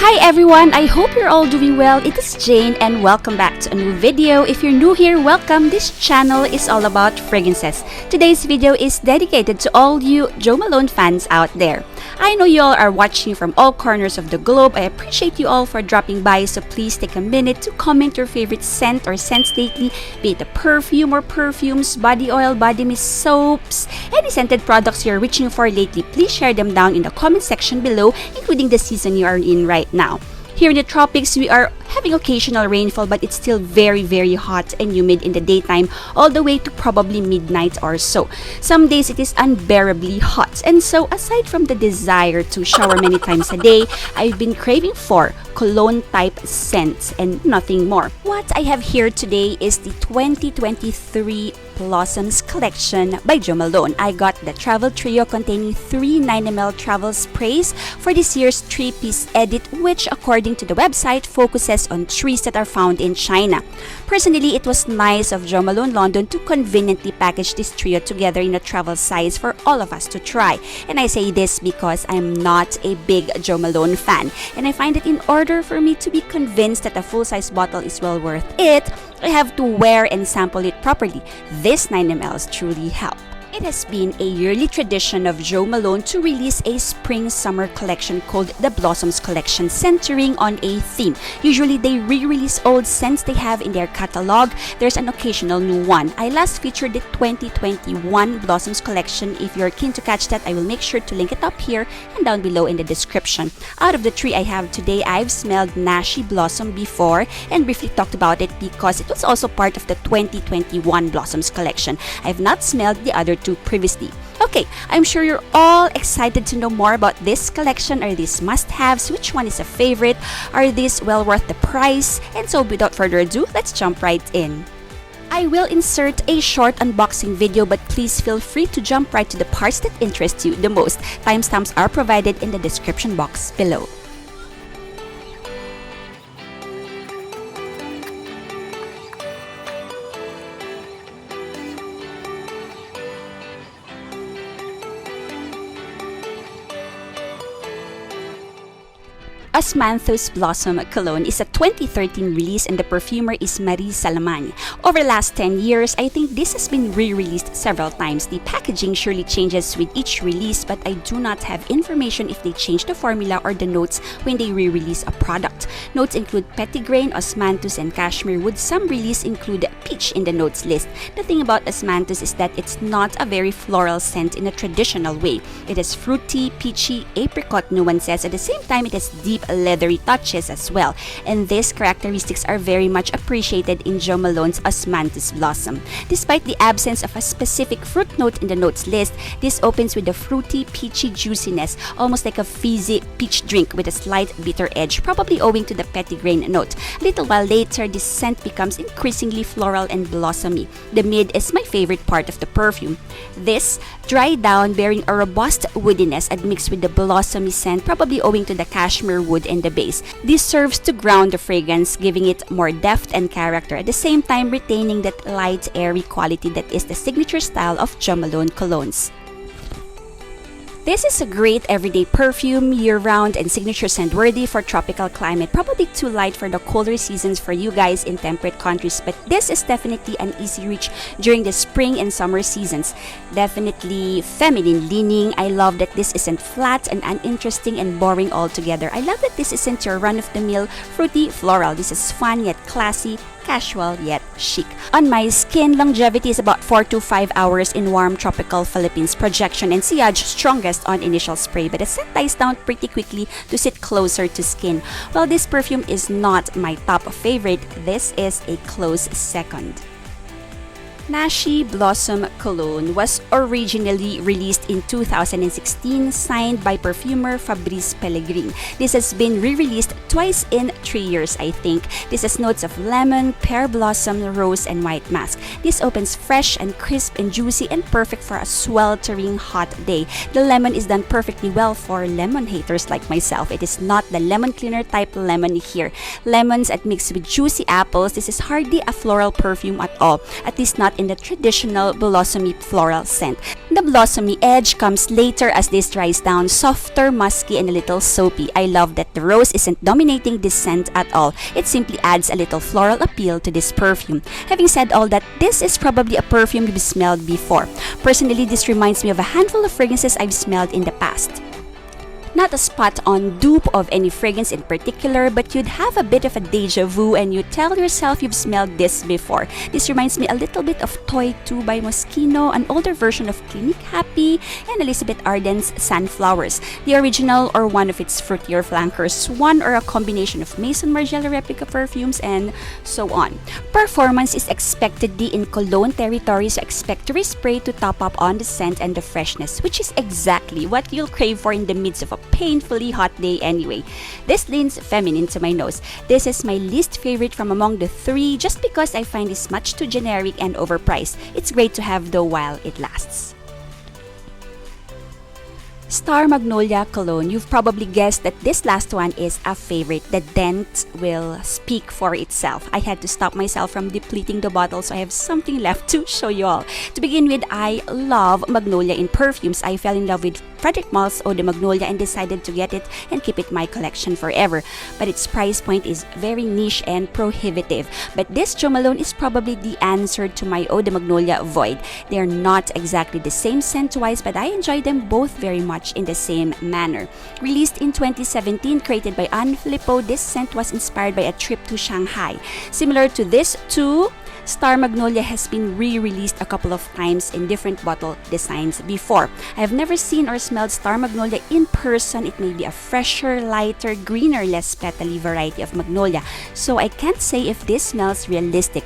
Hi everyone, I hope you're all doing well. It is Jane and welcome back to a new video. If you're new here, welcome. This channel is all about fragrances. Today's video is dedicated to all you Jo Malone fans out there. I know you all are watching from all corners of the globe. I appreciate you all for dropping by, so please take a minute to comment your favorite scent or scents lately, be it a perfume or perfumes, body oil, body mist, soaps, any scented products you're reaching for lately. Please share them down in the comment section below, including the season you are in right now. Here in the tropics, we are having occasional rainfall, but it's still very hot and humid in the daytime, all the way to probably midnight or so. Some days it is unbearably hot, and so aside from the desire to shower many times a day, I've been craving for cologne type scents and nothing more. What I have here today is the 2023 Blossoms collection by Jo Malone. I got the travel trio containing 3 9ml travel sprays for this year's 3-piece edit, which according to the website focuses on trees that are found in China. Personally, it was nice of Jo Malone London to conveniently package this trio together in a travel size for all of us to try. And I say this because I'm not a big Jo Malone fan, and I find that in order for me to be convinced that a full-size bottle is well worth it, I have to wear and sample it properly. This 9ml truly help. It has been a yearly tradition of Jo Malone to release a spring-summer collection called the Blossoms Collection, centering on a theme. Usually, they re-release old scents they have in their catalog. There's an occasional new one. I last featured the 2021 Blossoms Collection. If you're keen to catch that, I will make sure to link it up here and down below in the description. Out of the 3 I have today, I've smelled Nashi Blossom before and briefly talked about it because it was also part of the 2021 Blossoms Collection. I've not smelled the other 2 previously. Okay, I'm sure you're all excited to know more about this collection. Are these must-haves? Which one is a favorite? Are these well worth the price? And so without further ado, let's jump right in. I will insert a short unboxing video, but please feel free to jump right to the parts that interest you the most. Timestamps are provided in the description box below. Osmanthus Blossom Cologne is a 2013 release, and the perfumer is Marie Salamani. Over the last 10 years, I think this has been re-released several times. The packaging surely changes with each release, but I do not have information if they change the formula or the notes when they re-release a product. Notes include petitgrain, osmanthus, and cashmere wood. Some release include peach in the notes list. The thing about osmanthus is that it's not a very floral scent in a traditional way. It is fruity, peachy, apricot nuances. At the same time, it has deep leathery touches as well, and these characteristics are very much appreciated in Jo Malone's Osmanthus Blossom. Despite the absence of a specific fruit note in the notes list, this opens with a fruity, peachy juiciness, almost like a fizzy peach drink with a slight bitter edge, probably owing to the petitgrain note. A little while later, this scent becomes increasingly floral and blossomy. The mid is my favorite part of the perfume. This dry down, bearing a robust woodiness admixed with the blossomy scent, probably owing to the cashmere wood in the base. This serves to ground the fragrance, giving it more depth and character, at the same time retaining that light, airy quality that is the signature style of Jo Malone colognes. This is a great everyday perfume, year-round and signature scent worthy for tropical climate. Probably too light for the colder seasons for you guys in temperate countries, but this is definitely an easy reach during the spring and summer seasons. Definitely feminine leaning. I love that this isn't flat and uninteresting and boring altogether. I love that this isn't your run-of-the-mill fruity floral. This is fun yet classy, casual yet chic. On my skin, longevity is about 4 to 5 hours in warm tropical Philippines. Projection and sillage strongest on initial spray, but the scent dies down pretty quickly to sit closer to skin. While this perfume is not my top favorite, this is a close second. Nashi Blossom Cologne was originally released in 2016, signed by perfumer Fabrice Pellegrin. This has been re-released twice in 3 years, I think. This has notes of lemon, pear blossom, rose, and white musk. This opens fresh and crisp and juicy and perfect for a sweltering hot day. The lemon is done perfectly well for lemon haters like myself. It is not the lemon cleaner type lemon here. Lemons admixed with juicy apples. This is hardly a floral perfume at all, at least not in the traditional blossomy floral scent. The blossomy edge comes later as this dries down, softer, musky, and a little soapy. I love that the rose isn't dominating this scent at all. It simply adds a little floral appeal to this perfume. Having said all that, this is probably a perfume you've smelled before. Personally, this reminds me of a handful of fragrances I've smelled in the past. Not a spot-on dupe of any fragrance in particular, but you'd have a bit of a deja vu and you tell yourself you've smelled this before. This reminds me a little bit of Toy 2 by Moschino, an older version of Clinique Happy, and Elizabeth Arden's Sunflowers, the original or one of its fruitier flankers, one or a combination of Maison Margiela replica perfumes, and so on. Performance is expectedly in cologne territory, so expect to spray to top up on the scent and the freshness, which is exactly what you'll crave for in the midst of a painfully hot day anyway. This leans feminine to my nose. This is my least favorite from among the three just because I find this much too generic and overpriced. It's great to have though while it lasts. Star Magnolia Cologne. You've probably guessed that this last one is a favorite. The dent will speak for itself. I had to stop myself from depleting the bottle, so I have something left to show you all. To begin with, I love Magnolia in perfumes. I fell in love with Frederic Malle's Eau de Magnolia and decided to get it and keep it in my collection forever. But its price point is very niche and prohibitive. But this Jo Malone is probably the answer to my Eau de Magnolia void. They are not exactly the same scent-wise, but I enjoy them both very much in the same manner. Released in 2017, created by Anne Filippo, this scent was inspired by a trip to Shanghai. Similar to this too, Star Magnolia has been re-released a couple of times in different bottle designs before. I have never seen or smelled Star Magnolia in person. It may be a fresher, lighter, greener, less petally variety of Magnolia, so I can't say if this smells realistic.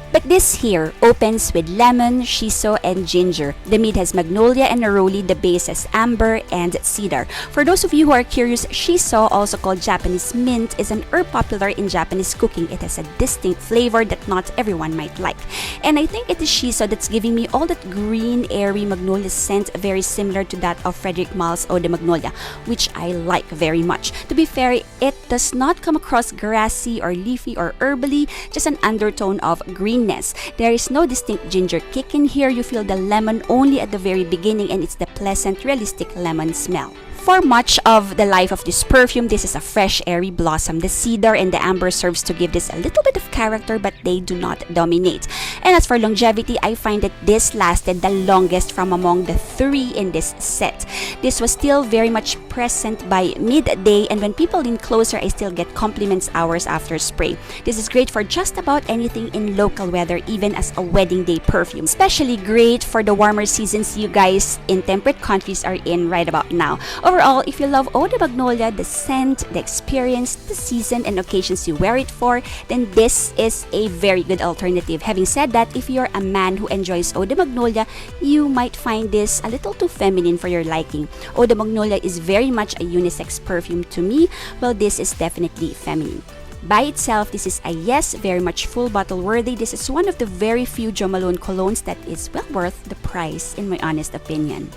But this here opens with lemon, shiso, and ginger. The mid has magnolia and neroli. The base has amber and cedar. For those of you who are curious, shiso, also called Japanese mint, is an herb popular in Japanese cooking. It has a distinct flavor that not everyone might like. And I think it is shiso that's giving me all that green, airy magnolia scent, very similar to that of Frederic Malle's Eau de Magnolia, which I like very much. To be fair, it does not come across grassy or leafy or herbally, just an undertone of green. There is no distinct ginger kick in here. You feel the lemon only at the very beginning, and it's the pleasant, realistic lemon smell. For much of the life of this perfume, this is a fresh, airy blossom. The cedar and the amber serves to give this a little bit of character, but they do not dominate. And as for longevity, I find that this lasted the longest from among the three in this set. This was still very much present by midday, and when people lean closer, I still get compliments hours after spray. This is great for just about anything in local weather, even as a wedding day perfume. Especially great for the warmer seasons you guys in temperate countries are in right about now. Overall, if you love Eau de Magnolia, the scent, the experience, the season, and occasions you wear it for, then this is a very good alternative. Having said that, if you're a man who enjoys Eau de Magnolia, you might find this a little too feminine for your liking. Eau de Magnolia is very much a unisex perfume to me, while this is definitely feminine. By itself, this is a yes, very much full bottle worthy. This is one of the very few Jo Malone colognes that is well worth the price, in my honest opinion.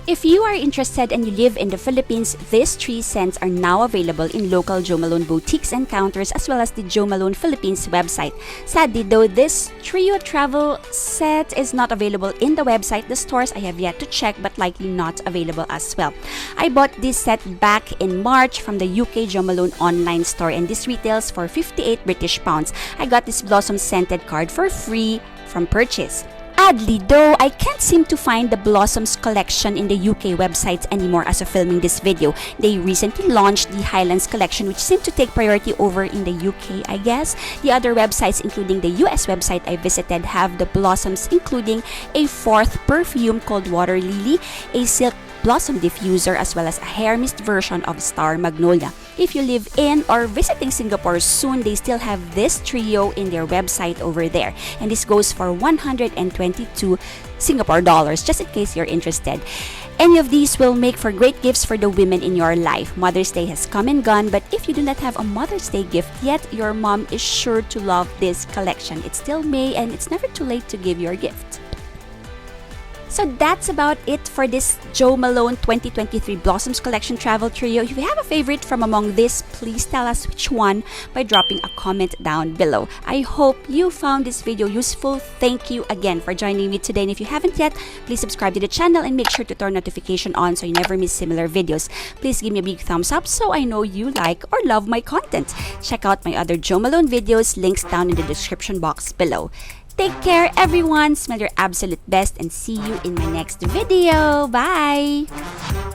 If you are interested and you live in the Philippines, these three scents are now available in local Jo Malone boutiques and counters, as well as the Jo Malone Philippines website. Sadly though, this trio travel set is not available in the website. The stores I have yet to check, but likely not available as well. I bought this set back in March from the UK Jo Malone online store, and this retails for 58 British pounds. I got this Blossom scented card for free from purchase. Oddly though, I can't seem to find the Blossoms collection in the UK websites anymore as of filming this video. They recently launched the Highlands collection, which seemed to take priority over in the UK, I guess. The other websites, including the US website I visited, have the Blossoms, including a fourth perfume called Water Lily, a silk blossom diffuser, as well as a hair mist version of Star Magnolia. If you live in or visiting Singapore soon, they still have this trio in their website over there, and this goes for 122 Singapore dollars, just in case you're interested. Any of these will make for great gifts for the women in your life. Mother's Day has come and gone, but if you do not have a Mother's Day gift yet, your mom is sure to love this collection. It's still May, and it's never too late to give your gift. So that's about it for this Jo Malone 2023 Blossoms Collection Travel Trio. If you have a favorite from among this, please tell us which one by dropping a comment down below. I hope you found this video useful. Thank you again for joining me today. And if you haven't yet, please subscribe to the channel and make sure to turn notification on so you never miss similar videos. Please give me a big thumbs up so I know you like or love my content. Check out my other Jo Malone videos, links down in the description box below. Take care, everyone. Smell your absolute best and see you in my next video. Bye!